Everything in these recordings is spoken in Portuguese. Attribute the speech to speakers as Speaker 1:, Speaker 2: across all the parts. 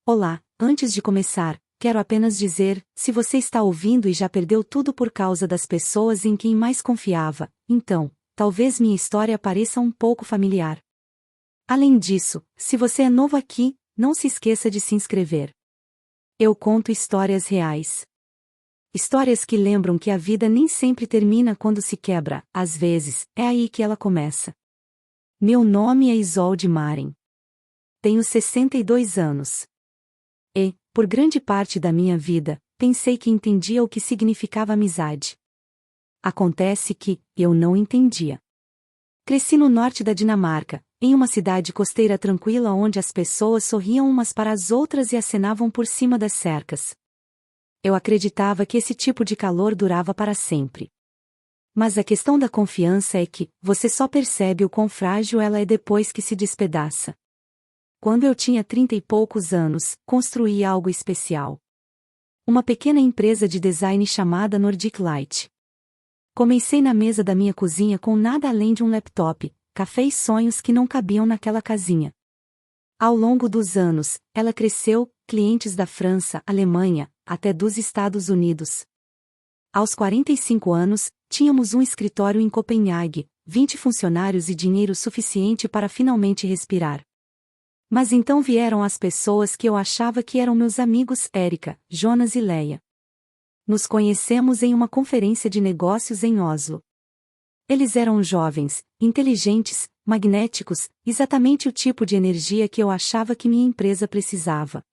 Speaker 1: Olá, antes de começar, quero apenas dizer, se você está ouvindo e já perdeu tudo por causa das pessoas em quem mais confiava, então, talvez minha história pareça um pouco familiar. Além disso, se você é novo aqui, não se esqueça de se inscrever. Eu conto histórias reais. Histórias que lembram que a vida nem sempre termina quando se quebra, às vezes, é aí que ela começa. Meu nome é Isolde Maren. Tenho 62 anos. E, por grande parte da minha vida, pensei que entendia o que significava amizade. Acontece que, eu não entendia. Cresci no norte da Dinamarca, em uma cidade costeira tranquila onde as pessoas sorriam umas para as outras e acenavam por cima das cercas. Eu acreditava que esse tipo de calor durava para sempre. Mas a questão da confiança é que, você só percebe o quão frágil ela é depois que se despedaça. Quando eu tinha 30 e poucos anos, construí algo especial. Uma pequena empresa de design chamada Nordic Light. Comecei na mesa da minha cozinha com nada além de um laptop, café e sonhos que não cabiam naquela casinha. Ao longo dos anos, ela cresceu, clientes da França, Alemanha, até dos Estados Unidos. Aos 45 anos, tínhamos um escritório em Copenhague, 20 funcionários e dinheiro suficiente para finalmente respirar. Mas então vieram as pessoas que eu achava que eram meus amigos, Érica, Jonas e Leia. Nos conhecemos em uma conferência de negócios em Oslo. Eles eram jovens, inteligentes, magnéticos, exatamente o tipo de energia que eu achava que minha empresa precisava.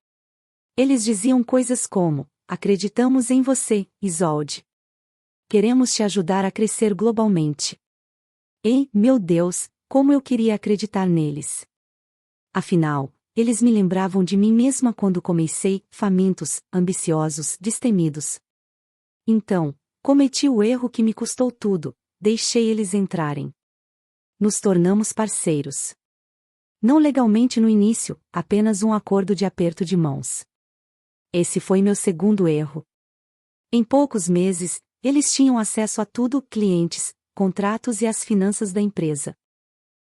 Speaker 1: Eles diziam coisas como: acreditamos em você, Isolde. Queremos te ajudar a crescer globalmente. E, meu Deus, como eu queria acreditar neles. Afinal, eles me lembravam de mim mesma quando comecei, famintos, ambiciosos, destemidos. Então, cometi o erro que me custou tudo, deixei eles entrarem. Nos tornamos parceiros. Não legalmente no início, apenas um acordo de aperto de mãos. Esse foi meu segundo erro. Em poucos meses, eles tinham acesso a tudo, clientes, contratos e as finanças da empresa.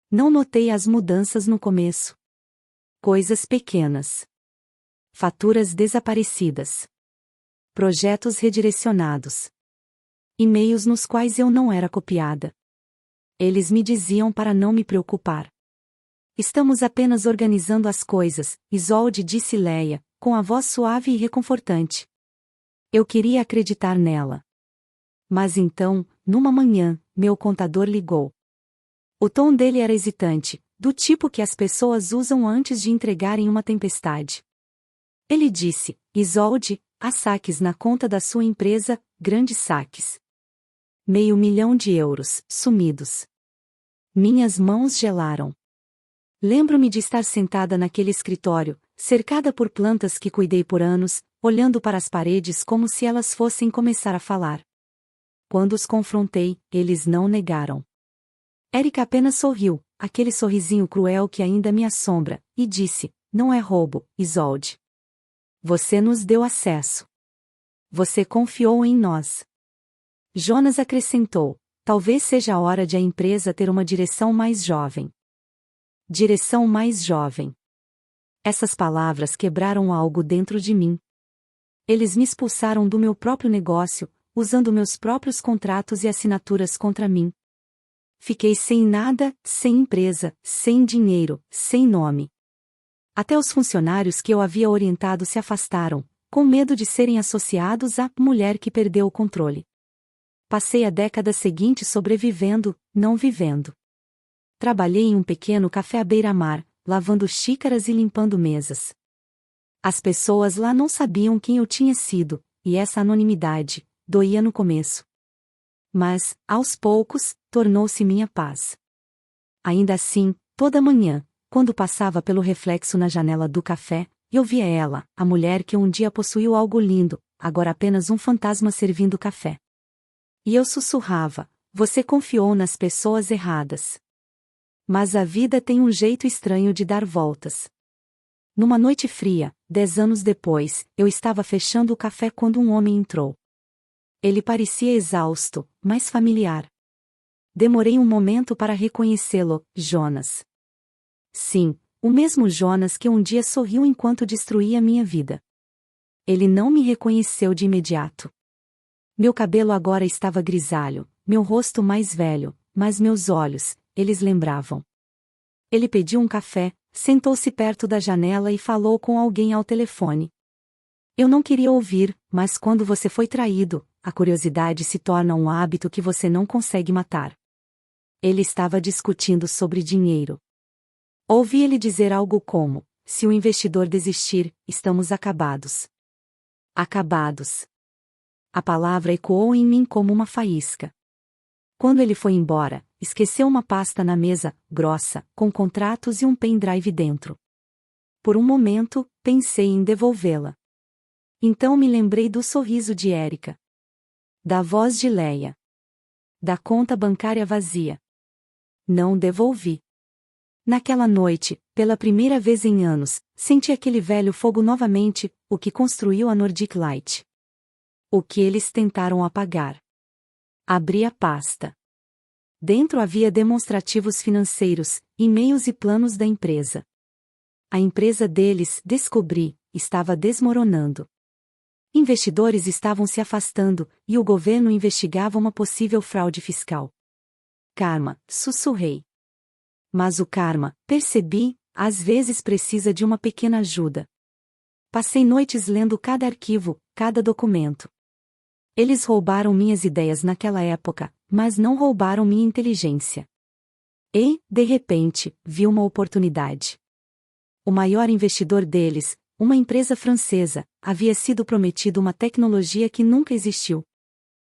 Speaker 1: Não notei as mudanças no começo. Coisas pequenas. Faturas desaparecidas. Projetos redirecionados. E-mails nos quais eu não era copiada. Eles me diziam para não me preocupar. Estamos apenas organizando as coisas, Isolde, disse Leia, com a voz suave e reconfortante. Eu queria acreditar nela. Mas então, numa manhã, meu contador ligou. O tom dele era hesitante, do tipo que as pessoas usam antes de entregarem uma tempestade. Ele disse: Isolde, há saques na conta da sua empresa, grandes saques. €500.000, sumidos. Minhas mãos gelaram. Lembro-me de estar sentada naquele escritório, cercada por plantas que cuidei por anos, olhando para as paredes como se elas fossem começar a falar. Quando os confrontei, eles não negaram. Érica apenas sorriu, aquele sorrisinho cruel que ainda me assombra, e disse: não é roubo, Isolde. Você nos deu acesso. Você confiou em nós. Jonas acrescentou: talvez seja a hora de a empresa ter uma direção mais jovem. Direção mais jovem. Essas palavras quebraram algo dentro de mim. Eles me expulsaram do meu próprio negócio, usando meus próprios contratos e assinaturas contra mim. Fiquei sem nada, sem empresa, sem dinheiro, sem nome. Até os funcionários que eu havia orientado se afastaram, com medo de serem associados à mulher que perdeu o controle. Passei a década seguinte sobrevivendo, não vivendo. Trabalhei em um pequeno café à beira-mar, lavando xícaras e limpando mesas. As pessoas lá não sabiam quem eu tinha sido, e essa anonimidade doía no começo. Mas, aos poucos, tornou-se minha paz. Ainda assim, toda manhã, quando passava pelo reflexo na janela do café, eu via ela, a mulher que um dia possuiu algo lindo, agora apenas um fantasma servindo café. E eu sussurrava: você confiou nas pessoas erradas. Mas a vida tem um jeito estranho de dar voltas. Numa noite fria, 10 anos depois, eu estava fechando o café quando um homem entrou. Ele parecia exausto, mas familiar. Demorei um momento para reconhecê-lo, Jonas. Sim, O mesmo Jonas que um dia sorriu enquanto destruía minha vida. Ele não me reconheceu de imediato. Meu cabelo agora estava grisalho, meu rosto mais velho, mas meus olhos, eles lembravam. Ele pediu um café, sentou-se perto da janela e falou com alguém ao telefone. Eu não queria ouvir, mas quando você foi traído, a curiosidade se torna um hábito que você não consegue matar. Ele estava discutindo sobre dinheiro. Ouvi ele dizer algo como: se o investidor desistir, estamos acabados. Acabados. A palavra ecoou em mim como uma faísca. Quando ele foi embora, esqueceu uma pasta na mesa, grossa, com contratos e um pendrive dentro. Por um momento, pensei em devolvê-la. Então me lembrei do sorriso de Érica. Da voz de Leia. Da conta bancária vazia. Não devolvi. Naquela noite, pela primeira vez em anos, senti aquele velho fogo novamente, o que construiu a Nordic Light. O que eles tentaram apagar. Abri a pasta. Dentro havia demonstrativos financeiros, e-mails e planos da empresa. A empresa deles, descobri, estava desmoronando. Investidores estavam se afastando, e o governo investigava uma possível fraude fiscal. Karma, sussurrei. Mas o karma, percebi, às vezes precisa de uma pequena ajuda. Passei noites lendo cada arquivo, cada documento. Eles roubaram minhas ideias naquela época, mas não roubaram minha inteligência. E, de repente, vi uma oportunidade. O maior investidor deles, uma empresa francesa, havia sido prometido uma tecnologia que nunca existiu.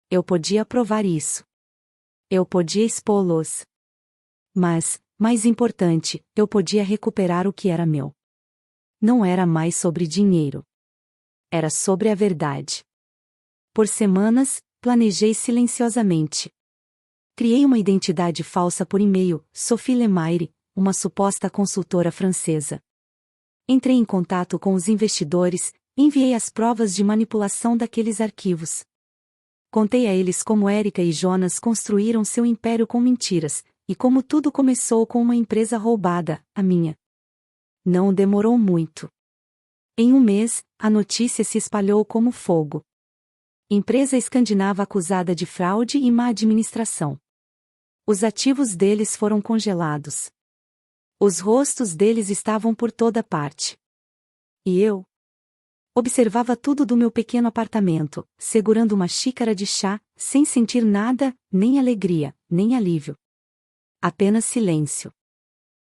Speaker 1: Eu podia provar isso. Eu podia expô-los. Mas, mais importante, eu podia recuperar o que era meu. Não era mais sobre dinheiro. Era sobre a verdade. Por semanas, planejei silenciosamente. Criei uma identidade falsa por e-mail, Sophie Lemaire, uma suposta consultora francesa. Entrei em contato com os investidores, enviei as provas de manipulação daqueles arquivos. Contei a eles como Érica e Jonas construíram seu império com mentiras, e como tudo começou com uma empresa roubada, a minha. Não demorou muito. Em um mês, a notícia se espalhou como fogo. Empresa escandinava acusada de fraude e má administração. Os ativos deles foram congelados. Os rostos deles estavam por toda parte. E eu? Observava tudo do meu pequeno apartamento, segurando uma xícara de chá, sem sentir nada, nem alegria, nem alívio. Apenas silêncio.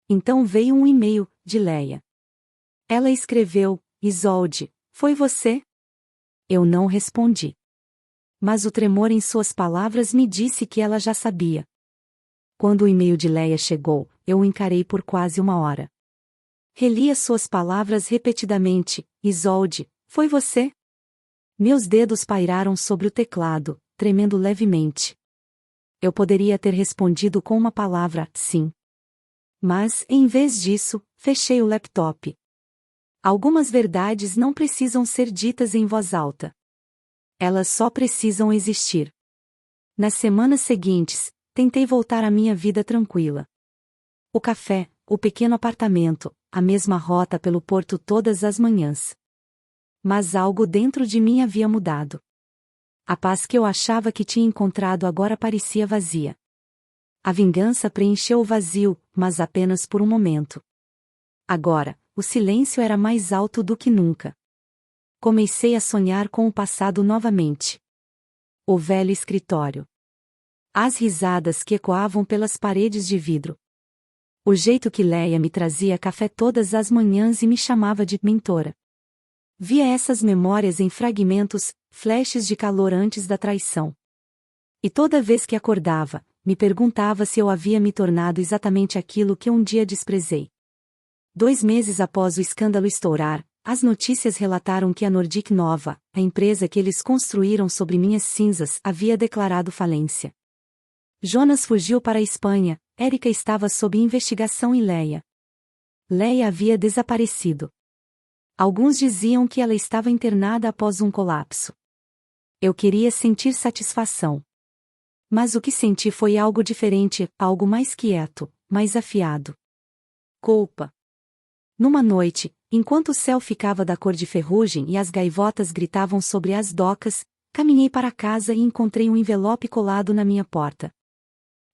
Speaker 1: Então veio um e-mail, de Leia. Ela escreveu: Isolde, foi você? Eu não respondi. Mas o tremor em suas palavras me disse que ela já sabia. Quando o e-mail de Leia chegou, eu o encarei por quase uma hora. Reli as suas palavras repetidamente: Isolde, foi você? Meus dedos pairaram sobre o teclado, tremendo levemente. Eu poderia ter respondido com uma palavra, sim. Mas, em vez disso, fechei o laptop. Algumas verdades não precisam ser ditas em voz alta. Elas só precisam existir. Nas semanas seguintes, tentei voltar à minha vida tranquila. O café, o pequeno apartamento, a mesma rota pelo porto todas as manhãs. Mas algo dentro de mim havia mudado. A paz que eu achava que tinha encontrado agora parecia vazia. A vingança preencheu o vazio, mas apenas por um momento. Agora, o silêncio era mais alto do que nunca. Comecei a sonhar com o passado novamente. O velho escritório. As risadas que ecoavam pelas paredes de vidro. O jeito que Leia me trazia café todas as manhãs e me chamava de mentora. Via essas memórias em fragmentos, flashes de calor antes da traição. E toda vez que acordava, me perguntava se eu havia me tornado exatamente aquilo que um dia desprezei. 2 meses após o escândalo estourar, as notícias relataram que a Nordic Nova, a empresa que eles construíram sobre minhas cinzas, havia declarado falência. Jonas fugiu para a Espanha, Érica estava sob investigação e Leia havia desaparecido. Alguns diziam que ela estava internada após um colapso. Eu queria sentir satisfação. Mas o que senti foi algo diferente, algo mais quieto, mais afiado. Culpa. Numa noite, enquanto o céu ficava da cor de ferrugem e as gaivotas gritavam sobre as docas, caminhei para casa e encontrei um envelope colado na minha porta.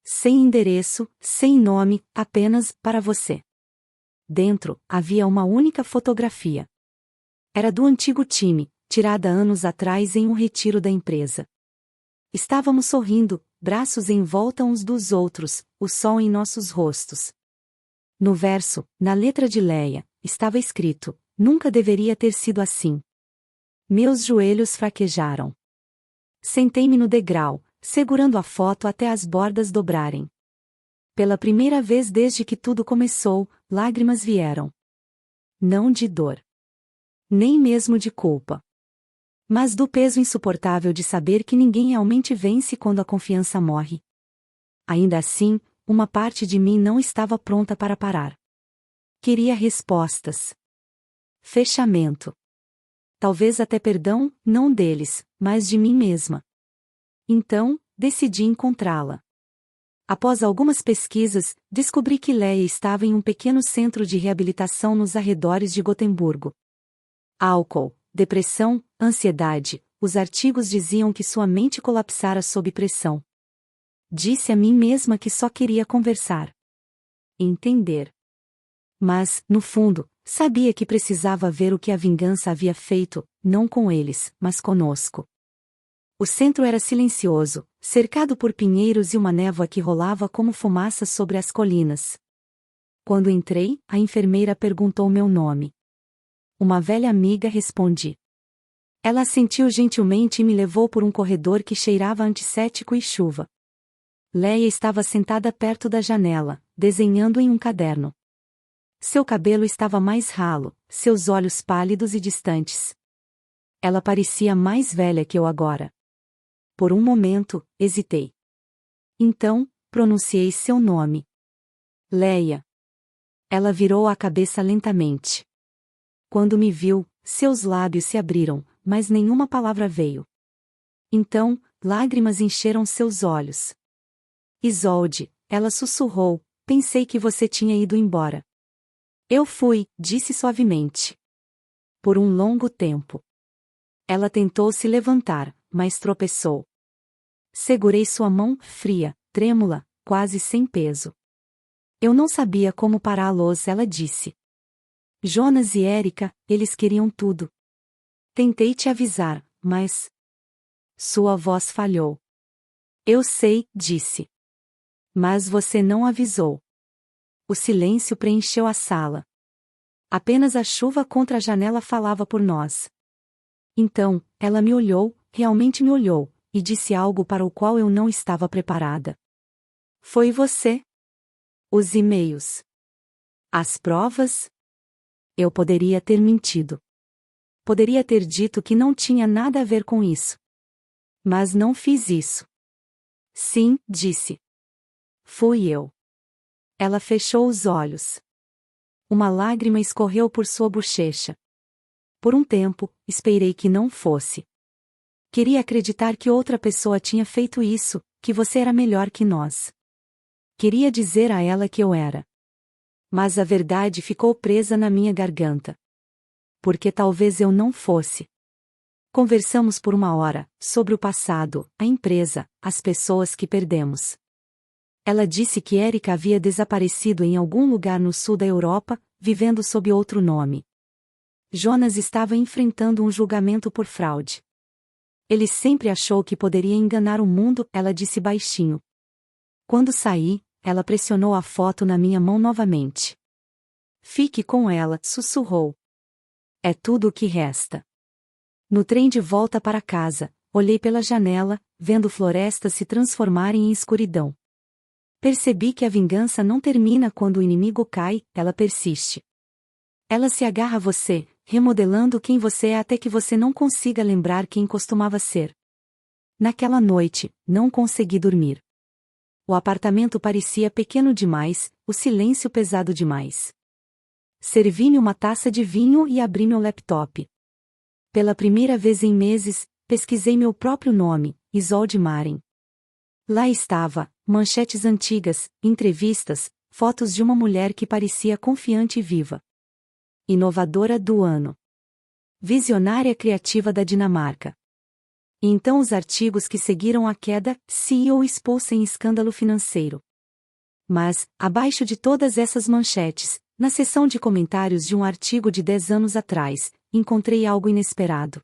Speaker 1: Sem endereço, sem nome, apenas, para você. Dentro, havia uma única fotografia. Era do antigo time, tirada anos atrás em um retiro da empresa. Estávamos sorrindo, braços em volta uns dos outros, o sol em nossos rostos. No verso, na letra de Leia, estava escrito: nunca deveria ter sido assim. Meus joelhos fraquejaram. Sentei-me no degrau, segurando a foto até as bordas dobrarem. Pela primeira vez desde que tudo começou, lágrimas vieram. Não de dor. Nem mesmo de culpa. Mas do peso insuportável de saber que ninguém realmente vence quando a confiança morre. Ainda assim, uma parte de mim não estava pronta para parar. Queria respostas. Fechamento. Talvez até perdão, não deles, mas de mim mesma. Então, decidi encontrá-la. Após algumas pesquisas, descobri que Leia estava em um pequeno centro de reabilitação nos arredores de Gotemburgo. Álcool, depressão, ansiedade, os artigos diziam que sua mente colapsara sob pressão. Disse a mim mesma que só queria conversar. Entender. Mas, no fundo, sabia que precisava ver o que a vingança havia feito, não com eles, mas conosco. O centro era silencioso, cercado por pinheiros e uma névoa que rolava como fumaça sobre as colinas. Quando entrei, a enfermeira perguntou meu nome. Uma velha amiga respondi. Ela assentiu gentilmente e me levou por um corredor que cheirava a antisséptico e chuva. Leia estava sentada perto da janela, desenhando em um caderno. Seu cabelo estava mais ralo, seus olhos pálidos e distantes. Ela parecia mais velha que eu agora. Por um momento, hesitei. Então, pronunciei seu nome. Leia. Ela virou a cabeça lentamente. Quando me viu, seus lábios se abriram, mas nenhuma palavra veio. Então, lágrimas encheram seus olhos. Isolde, ela sussurrou, pensei que você tinha ido embora. Eu fui, disse suavemente. Por um longo tempo. Ela tentou se levantar, mas tropeçou. Segurei sua mão, fria, trêmula, quase sem peso. Eu não sabia como pará-los, ela disse. Jonas e Érica, eles queriam tudo. Tentei te avisar, mas... Sua voz falhou. Eu sei, disse. Mas você não avisou. O silêncio preencheu a sala. Apenas a chuva contra a janela falava por nós. Então, ela me olhou, realmente me olhou, e disse algo para o qual eu não estava preparada. Foi você? Os e-mails. As provas? Eu poderia ter mentido. Poderia ter dito que não tinha nada a ver com isso. Mas não fiz isso. Sim, disse. Fui eu. Ela fechou os olhos. Uma lágrima escorreu por sua bochecha. Por um tempo, esperei que não fosse. Queria acreditar que outra pessoa tinha feito isso, que você era melhor que nós. Queria dizer a ela que eu era. Mas a verdade ficou presa na minha garganta. Porque talvez eu não fosse. Conversamos por uma hora, sobre o passado, a empresa, as pessoas que perdemos. Ela disse que Érica havia desaparecido em algum lugar no sul da Europa, vivendo sob outro nome. Jonas estava enfrentando um julgamento por fraude. Ele sempre achou que poderia enganar o mundo, ela disse baixinho. Quando saí, ela pressionou a foto na minha mão novamente. Fique com ela, sussurrou. É tudo o que resta. No trem de volta para casa, olhei pela janela, vendo florestas se transformarem em escuridão. Percebi que a vingança não termina quando o inimigo cai, ela persiste. Ela se agarra a você, remodelando quem você é até que você não consiga lembrar quem costumava ser. Naquela noite, não consegui dormir. O apartamento parecia pequeno demais, o silêncio pesado demais. Servi-me uma taça de vinho e abri meu laptop. Pela primeira vez em meses, pesquisei meu próprio nome, Isolde Maren. Lá estava, manchetes antigas, entrevistas, fotos de uma mulher que parecia confiante e viva. Inovadora do ano. Visionária criativa da Dinamarca. E então os artigos que seguiram a queda, CEO expulsa em escândalo financeiro. Mas, abaixo de todas essas manchetes, na seção de comentários de um artigo de 10 anos atrás, encontrei algo inesperado.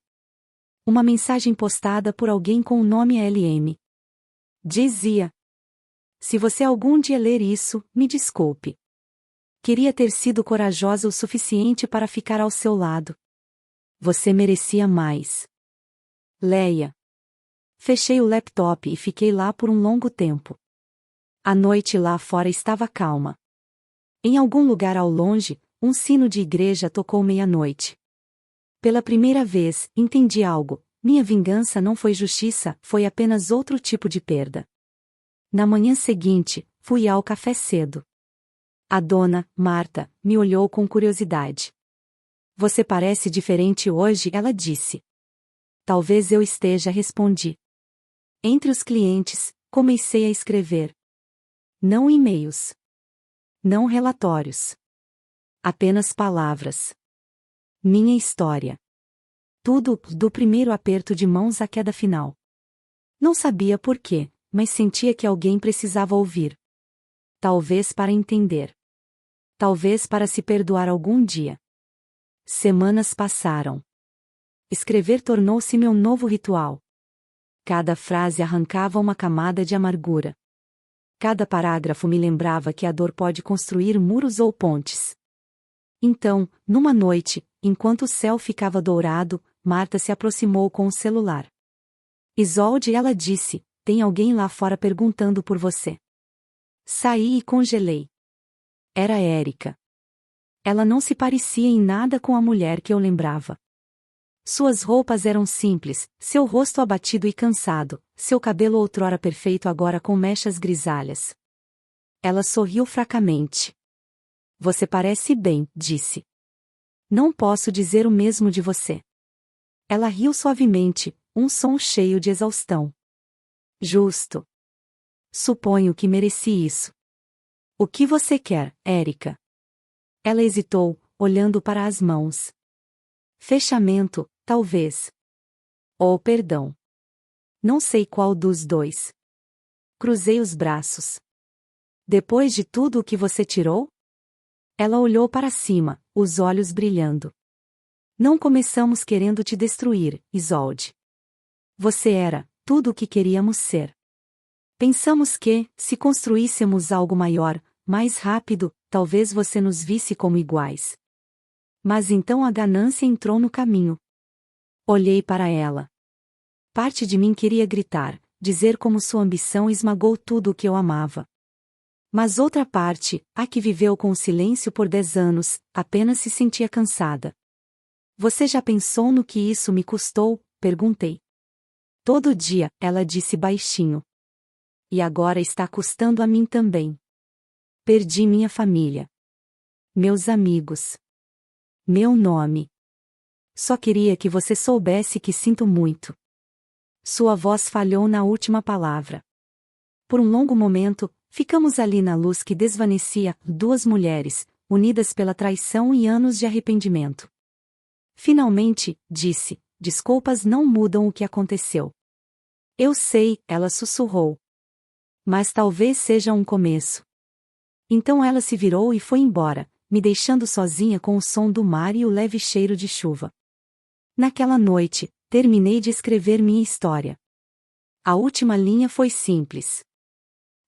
Speaker 1: Uma mensagem postada por alguém com o nome LM. Dizia: se você algum dia ler isso, me desculpe. Queria ter sido corajosa o suficiente para ficar ao seu lado. Você merecia mais. Leia. Fechei o laptop e fiquei lá por um longo tempo. A noite lá fora estava calma. Em algum lugar ao longe, um sino de igreja tocou meia-noite. Pela primeira vez, entendi algo: minha vingança não foi justiça, foi apenas outro tipo de perda. Na manhã seguinte, fui ao café cedo. A dona, Marta, me olhou com curiosidade. Você parece diferente hoje, ela disse. Talvez eu esteja, respondi. Entre os clientes, comecei a escrever. Não e-mails. Não relatórios. Apenas palavras. Minha história. Tudo, do primeiro aperto de mãos à queda final. Não sabia por quê, mas sentia que alguém precisava ouvir. Talvez para entender. Talvez para se perdoar algum dia. Semanas passaram. Escrever tornou-se meu novo ritual. Cada frase arrancava uma camada de amargura. Cada parágrafo me lembrava que a dor pode construir muros ou pontes. Então, numa noite, enquanto o céu ficava dourado, Marta se aproximou com o celular. Isolde, ela disse, tem alguém lá fora perguntando por você. Saí e congelei. Era Érica. Ela não se parecia em nada com a mulher que eu lembrava. Suas roupas eram simples, seu rosto abatido e cansado, seu cabelo outrora perfeito agora com mechas grisalhas. Ela sorriu fracamente. Você parece bem, disse. Não posso dizer o mesmo de você. Ela riu suavemente, um som cheio de exaustão. Justo. Suponho que mereci isso. O que você quer, Érica? Ela hesitou, olhando para as mãos. Fechamento, talvez. Ou perdão. Não sei qual dos dois. Cruzei os braços. Depois de tudo o que você tirou? Ela olhou para cima, os olhos brilhando. Não começamos querendo te destruir, Isolde. Você era tudo o que queríamos ser. Pensamos que, se construíssemos algo maior, mais rápido, talvez você nos visse como iguais. Mas então a ganância entrou no caminho. Olhei para ela. Parte de mim queria gritar, dizer como sua ambição esmagou tudo o que eu amava. Mas outra parte, a que viveu com o silêncio por 10 anos, apenas se sentia cansada. Você já pensou no que isso me custou? Perguntei. Todo dia, ela disse baixinho. E agora está custando a mim também. Perdi minha família. Meus amigos. Meu nome. Só queria que você soubesse que sinto muito. Sua voz falhou na última palavra. Por um longo momento, ficamos ali na luz que desvanecia, duas mulheres, unidas pela traição e anos de arrependimento. Finalmente, disse, desculpas não mudam o que aconteceu. Eu sei, ela sussurrou. Mas talvez seja um começo. Então ela se virou e foi embora, me deixando sozinha com o som do mar e o leve cheiro de chuva. Naquela noite, terminei de escrever minha história. A última linha foi simples.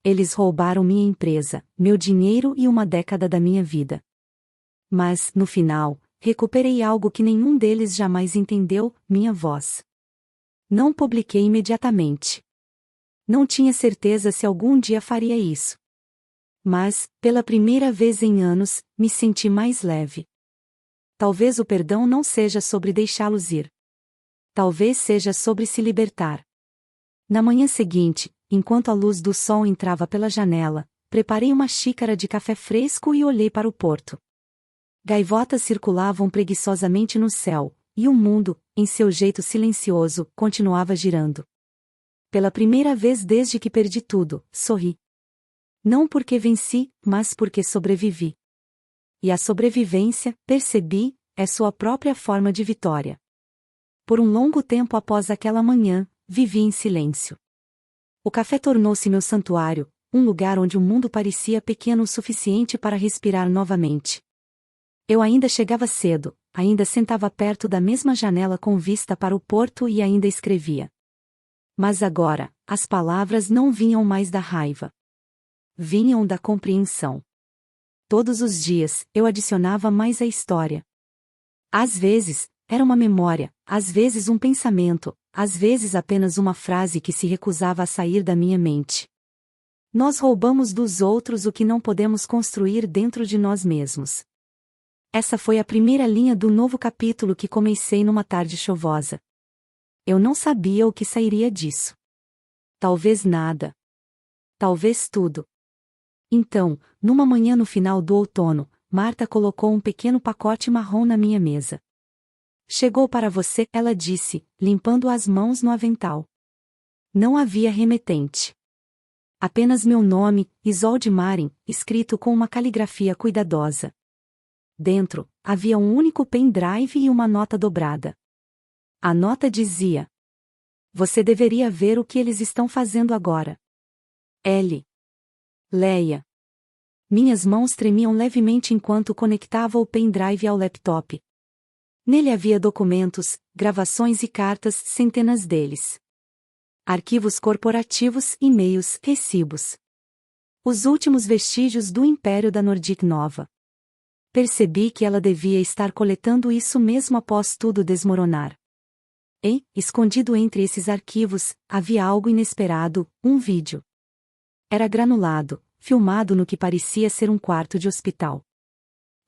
Speaker 1: Eles roubaram minha empresa, meu dinheiro e uma década da minha vida. Mas, no final, recuperei algo que nenhum deles jamais entendeu, minha voz. Não publiquei imediatamente. Não tinha certeza se algum dia faria isso. Mas, pela primeira vez em anos, me senti mais leve. Talvez o perdão não seja sobre deixá-los ir. Talvez seja sobre se libertar. Na manhã seguinte, enquanto a luz do sol entrava pela janela, preparei uma xícara de café fresco e olhei para o porto. Gaivotas circulavam preguiçosamente no céu, e o mundo, em seu jeito silencioso, continuava girando. Pela primeira vez desde que perdi tudo, sorri. Não porque venci, mas porque sobrevivi. E a sobrevivência, percebi, é sua própria forma de vitória. Por um longo tempo após aquela manhã, vivi em silêncio. O café tornou-se meu santuário, um lugar onde o mundo parecia pequeno o suficiente para respirar novamente. Eu ainda chegava cedo, ainda sentava perto da mesma janela com vista para o porto e ainda escrevia. Mas agora, as palavras não vinham mais da raiva. Vinham da compreensão. Todos os dias, eu adicionava mais à história. Às vezes, era uma memória, às vezes um pensamento, às vezes apenas uma frase que se recusava a sair da minha mente. Nós roubamos dos outros o que não podemos construir dentro de nós mesmos. Essa foi a primeira linha do novo capítulo que comecei numa tarde chuvosa. Eu não sabia o que sairia disso. Talvez nada. Talvez tudo. Então, numa manhã no final do outono, Marta colocou um pequeno pacote marrom na minha mesa. Chegou para você, ela disse, limpando as mãos no avental. Não havia remetente. Apenas meu nome, Isolde Marin, escrito com uma caligrafia cuidadosa. Dentro, havia um único pendrive e uma nota dobrada. A nota dizia: Você deveria ver o que eles estão fazendo agora. L. Leia. Minhas mãos tremiam levemente enquanto conectava o pendrive ao laptop. Nele havia documentos, gravações e cartas, centenas deles. Arquivos corporativos, e-mails, recibos. Os últimos vestígios do Império da Nordic Nova. Percebi que ela devia estar coletando isso mesmo após tudo desmoronar. E, escondido entre esses arquivos, havia algo inesperado, um vídeo. Era granulado, filmado no que parecia ser um quarto de hospital.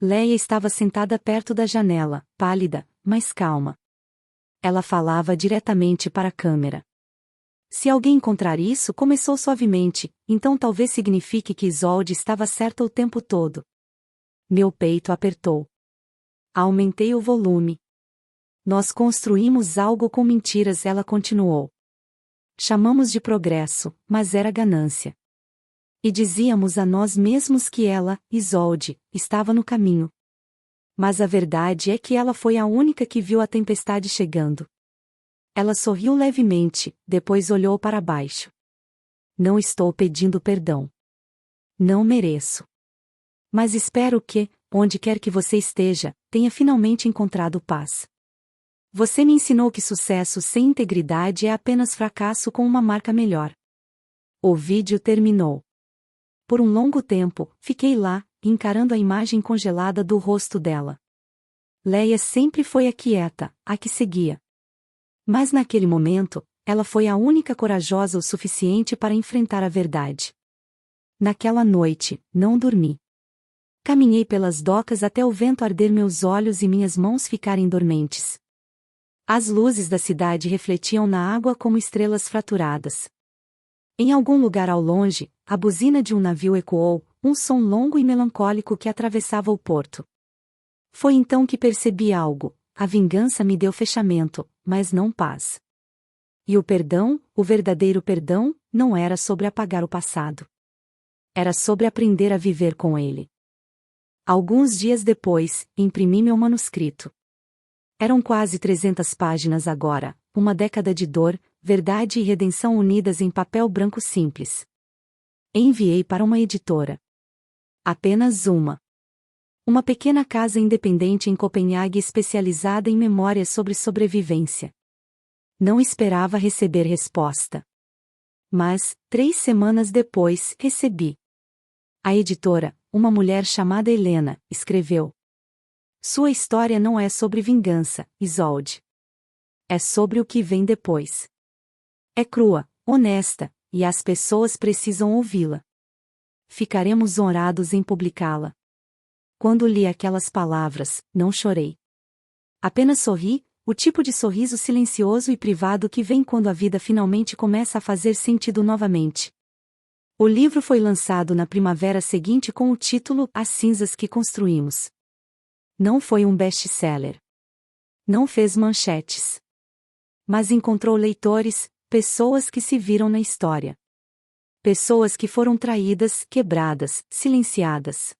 Speaker 1: Leia estava sentada perto da janela, pálida, mas calma. Ela falava diretamente para a câmera. Se alguém encontrar isso, começou suavemente, então talvez signifique que Isolde estava certa o tempo todo. Meu peito apertou. Aumentei o volume. Nós construímos algo com mentiras, ela continuou. Chamamos de progresso, mas era ganância. E dizíamos a nós mesmos que ela, Isolde, estava no caminho. Mas a verdade é que ela foi a única que viu a tempestade chegando. Ela sorriu levemente, depois olhou para baixo. Não estou pedindo perdão. Não mereço. Mas espero que, onde quer que você esteja, tenha finalmente encontrado paz. Você me ensinou que sucesso sem integridade é apenas fracasso com uma marca melhor. O vídeo terminou. Por um longo tempo, fiquei lá, encarando a imagem congelada do rosto dela. Leia sempre foi a quieta, a que seguia. Mas naquele momento, ela foi a única corajosa o suficiente para enfrentar a verdade. Naquela noite, não dormi. Caminhei pelas docas até o vento arder meus olhos e minhas mãos ficarem dormentes. As luzes da cidade refletiam na água como estrelas fraturadas. Em algum lugar ao longe, a buzina de um navio ecoou, um som longo e melancólico que atravessava o porto. Foi então que percebi algo: a vingança me deu fechamento, mas não paz. E o perdão, o verdadeiro perdão, não era sobre apagar o passado. Era sobre aprender a viver com ele. Alguns dias depois, imprimi meu manuscrito. Eram quase 300 páginas agora, uma década de dor, verdade e redenção unidas em papel branco simples. Enviei para uma editora. Apenas uma. Uma pequena casa independente em Copenhague especializada em memórias sobre sobrevivência. Não esperava receber resposta. Mas, 3 semanas depois, recebi. A editora, uma mulher chamada Helena, escreveu: Sua história não é sobre vingança, Isolde. É sobre o que vem depois. É crua, honesta, e as pessoas precisam ouvi-la. Ficaremos honrados em publicá-la. Quando li aquelas palavras, não chorei. Apenas sorri, o tipo de sorriso silencioso e privado que vem quando a vida finalmente começa a fazer sentido novamente. O livro foi lançado na primavera seguinte com o título As Cinzas que Construímos. Não foi um best-seller. Não fez manchetes. Mas encontrou leitores, pessoas que se viram na história. Pessoas que foram traídas, quebradas, silenciadas.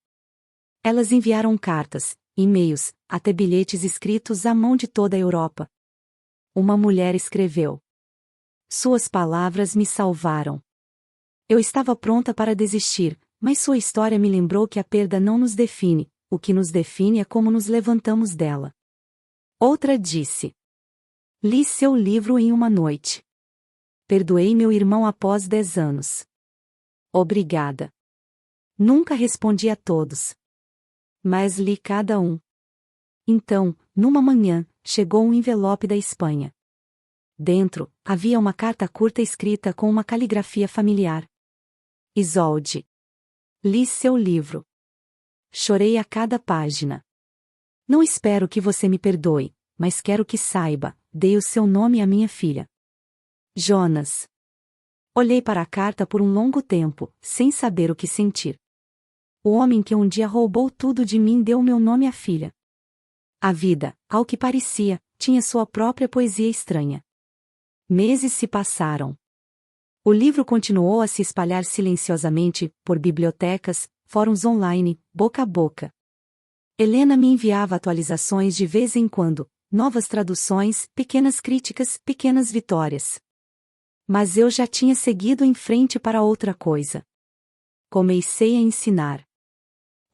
Speaker 1: Elas enviaram cartas, e-mails, até bilhetes escritos à mão de toda a Europa. Uma mulher escreveu: Suas palavras me salvaram. Eu estava pronta para desistir, mas sua história me lembrou que a perda não nos define, o que nos define é como nos levantamos dela. Outra disse: Li seu livro em uma noite. Perdoei meu irmão após 10 anos. Obrigada. Nunca respondi a todos. Mas li cada um. Então, numa manhã, chegou um envelope da Espanha. Dentro, havia uma carta curta escrita com uma caligrafia familiar. Isolde. Li seu livro. Chorei a cada página. Não espero que você me perdoe, mas quero que saiba, dei o seu nome à minha filha. Jonas. Olhei para a carta por um longo tempo, sem saber o que sentir. O homem que um dia roubou tudo de mim deu meu nome à filha. A vida, ao que parecia, tinha sua própria poesia estranha. Meses se passaram. O livro continuou a se espalhar silenciosamente, por bibliotecas, fóruns online, boca a boca. Helena me enviava atualizações de vez em quando, novas traduções, pequenas críticas, pequenas vitórias. Mas eu já tinha seguido em frente para outra coisa. Comecei a ensinar.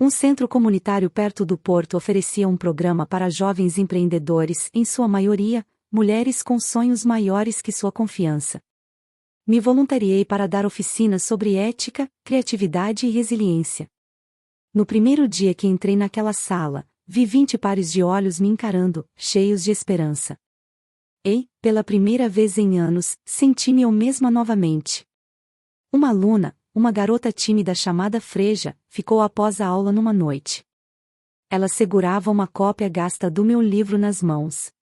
Speaker 1: Um centro comunitário perto do porto oferecia um programa para jovens empreendedores, em sua maioria, mulheres com sonhos maiores que sua confiança. Me voluntariei para dar oficinas sobre ética, criatividade e resiliência. No primeiro dia que entrei naquela sala, vi 20 pares de olhos me encarando, cheios de esperança. E, pela primeira vez em anos, senti-me eu mesma novamente. Uma aluna, uma garota tímida chamada Freja, ficou após a aula numa noite. Ela segurava uma cópia gasta do meu livro nas mãos.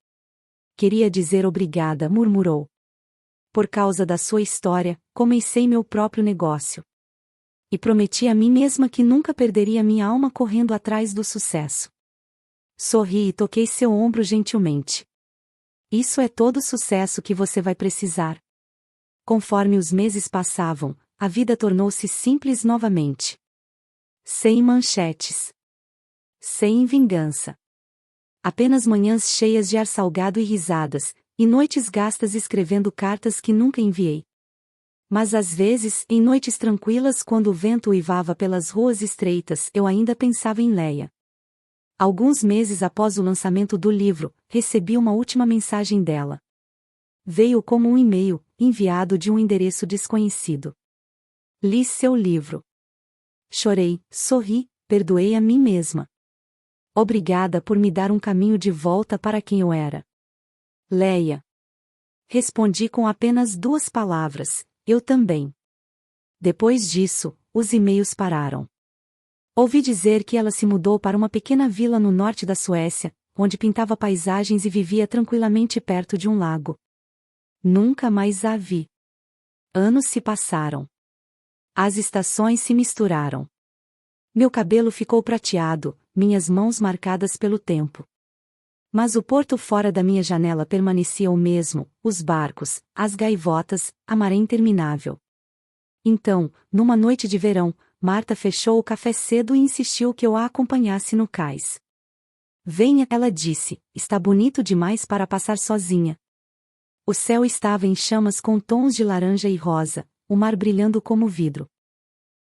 Speaker 1: Queria dizer obrigada, murmurou. Por causa da sua história, comecei meu próprio negócio. E prometi a mim mesma que nunca perderia minha alma correndo atrás do sucesso. Sorri e toquei seu ombro gentilmente. Isso é todo o sucesso que você vai precisar. Conforme os meses passavam, a vida tornou-se simples novamente. Sem manchetes. Sem vingança. Apenas manhãs cheias de ar salgado e risadas, e noites gastas escrevendo cartas que nunca enviei. Mas às vezes, em noites tranquilas quando o vento uivava pelas ruas estreitas, eu ainda pensava em Leia. Alguns meses após o lançamento do livro, recebi uma última mensagem dela. Veio como um e-mail, enviado de um endereço desconhecido. Li seu livro. Chorei, sorri, perdoei a mim mesma. Obrigada por me dar um caminho de volta para quem eu era. Leia. Respondi com apenas 2 palavras, eu também. Depois disso, os e-mails pararam. Ouvi dizer que ela se mudou para uma pequena vila no norte da Suécia, onde pintava paisagens e vivia tranquilamente perto de um lago. Nunca mais a vi. Anos se passaram. As estações se misturaram. Meu cabelo ficou prateado, minhas mãos marcadas pelo tempo. Mas o porto fora da minha janela permanecia o mesmo, os barcos, as gaivotas, a maré interminável. Então, numa noite de verão, Marta fechou o café cedo e insistiu que eu a acompanhasse no cais. Venha, ela disse, está bonito demais para passar sozinha. O céu estava em chamas com tons de laranja e rosa, o mar brilhando como vidro.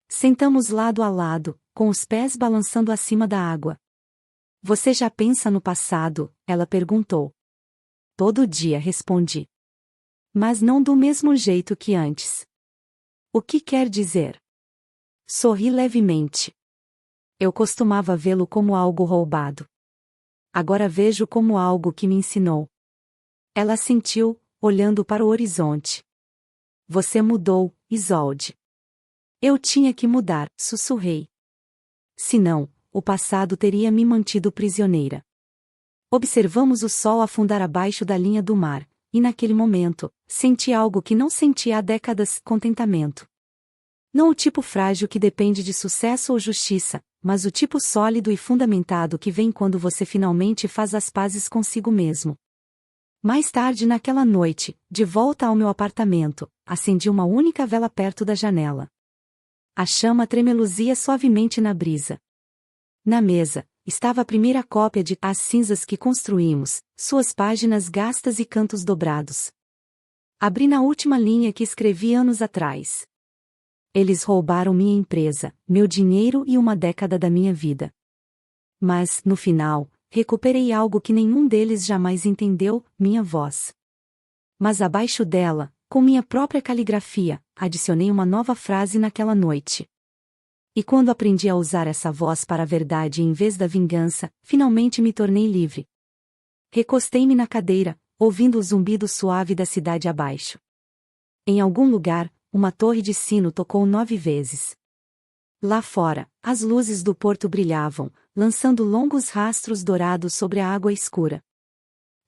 Speaker 1: Sentamos lado a lado, com os pés balançando acima da água. Você já pensa no passado? Ela perguntou. Todo dia, respondi. Mas não do mesmo jeito que antes. O que quer dizer? Sorri levemente. Eu costumava vê-lo como algo roubado. Agora vejo como algo que me ensinou. Ela assentiu, olhando para o horizonte. Você mudou, Isolde. Eu tinha que mudar, sussurrei. Senão, o passado teria me mantido prisioneira. Observamos o sol afundar abaixo da linha do mar, e naquele momento, senti algo que não sentia há décadas, contentamento. Não o tipo frágil que depende de sucesso ou justiça, mas o tipo sólido e fundamentado que vem quando você finalmente faz as pazes consigo mesmo. Mais tarde naquela noite, de volta ao meu apartamento, acendi uma única vela perto da janela. A chama tremeluzia suavemente na brisa. Na mesa, estava a primeira cópia de As Cinzas que Construímos, suas páginas gastas e cantos dobrados. Abri na última linha que escrevi anos atrás. Eles roubaram minha empresa, meu dinheiro e uma década da minha vida. Mas, no final, recuperei algo que nenhum deles jamais entendeu, minha voz. Mas abaixo dela, com minha própria caligrafia, adicionei uma nova frase naquela noite. E quando aprendi a usar essa voz para a verdade em vez da vingança, finalmente me tornei livre. Recostei-me na cadeira, ouvindo o zumbido suave da cidade abaixo. Em algum lugar, uma torre de sino tocou 9 vezes. Lá fora, as luzes do porto brilhavam, lançando longos rastros dourados sobre a água escura.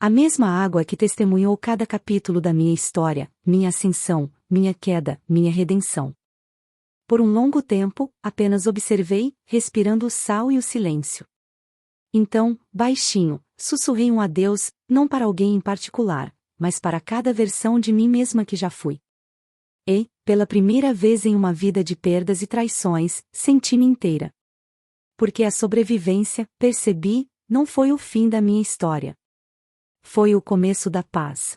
Speaker 1: A mesma água que testemunhou cada capítulo da minha história, minha ascensão, minha queda, minha redenção. Por um longo tempo, apenas observei, respirando o sal e o silêncio. Então, baixinho, sussurrei um adeus, não para alguém em particular, mas para cada versão de mim mesma que já fui. E, pela primeira vez em uma vida de perdas e traições, senti-me inteira. Porque a sobrevivência, percebi, não foi o fim da minha história. Foi o começo da paz.